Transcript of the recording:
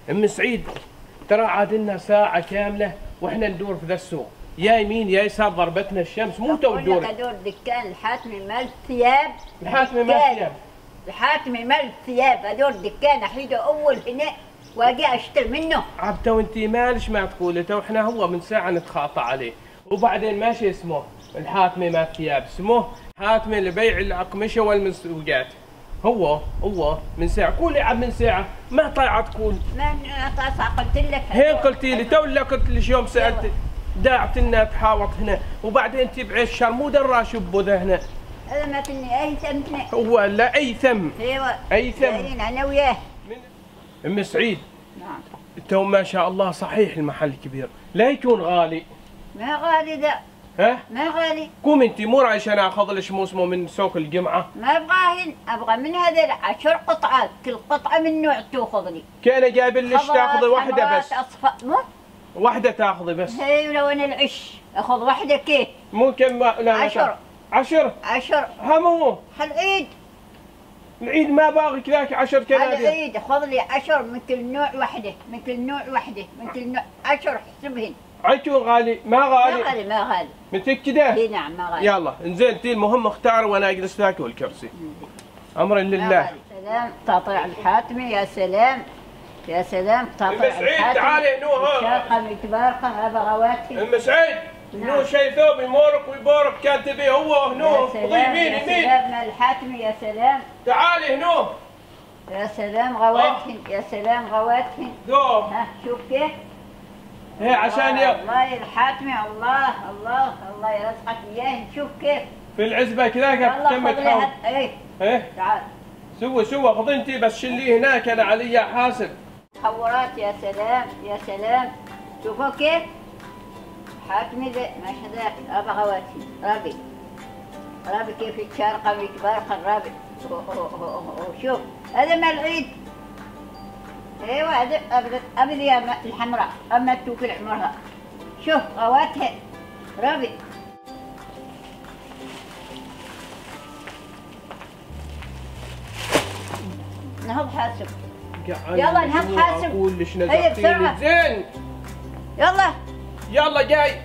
ام سعيد ترى عاد لنا ساعة كاملة واحنا ندور في ذا السوق، يا يمين يا يسار ضربتنا الشمس مو تو تدور. ادور دكان الحاتمي مال الثياب. الحاتمي مال الثياب. الحاتمي مال الثياب، ادور دكان احيده اول هنا واجي اشتري منه. عاد تو انت مالش ما تقولي، تو احنا هو من ساعة نتخاطى عليه، وبعدين ماشي اسمه الحاتمي مال الثياب، اسمه حاتمي لبيع الأقمشة والمسوقات. هو من ساعة قولي عاد من ساعة ما طلعت تقول. ما قلت لك هين قلتي لي تو، لا قلت لي يوم سألت داعت لنا تحاوط هنا، وبعدين تبعي الشر مو دراش بذا هنا. هذا ما تني ايثمتني. هو لا ايثم. ايوه ايثم. انا وياه. ام سعيد. نعم. تو ما شاء الله صحيح المحل كبير، لا يكون غالي. ما غالي ذا. ها؟ ما غالي. قوم انت مو رايش انا اخذ لك مو اسمه من سوق الجمعة. ما ابغاهن، ابغى من هذا 10 قطعات، كل قطعة من نوع تاخذ لي. كان جايب لك تاخذي واحدة بس. واحدة تاخذي بس. هي لو انا العش اخذ واحدة كيف؟ مو كم؟ لا 10. 10. 10. همو. العيد. العيد ما باغي كذاك 10 كنادير. العيد خذ لي 10 من كل نوع واحدة، من كل نوع واحدة، من كل نوع 10 احسبهن. عيتون غالي؟ ما غالي. ما غالي ما غالي. متأكدة؟ اي نعم ما غالي. يلا انزين تي المهم اختار وانا اجلس ذاك والكرسي. امر لله. سلام قطع الحاتمي، يا سلام يا سلام قطع الحاتمي. ام سعيد تعالي هنو ها. شاقة متباركة هذا غواتي. ام سعيد هنو شي ثوب يمورك ويبورك كان تبي هو هنو. خذي يمين يمين. يا سلام الحاتمي يا سلام. تعالي هنو. يا سلام غواتهن يا سلام غواتهن. ذوب. ها شوف كيف. هي عشان يا الله الحاتمي، الله يرزقك اياه. شوف كيف في العزبة كذاك تم تحاول. ايه تعال سوى خذي انت بس شليه هناك انا علي حاسب. تحورات يا سلام يا سلام. شوفوا كيف حاتمي ذا ماشي ذاك ابا غواتي رابي كيف يتشارقه ويتبارق الرابي. شوف هذا مال العيد. ايوه هذا ابدا الحمراء اما توكل عمرها. شوف غواتها رابي. نهض حاسب. يلا نهض حاسب. اقول ليش هيا بسرعة. زين يلا جاي.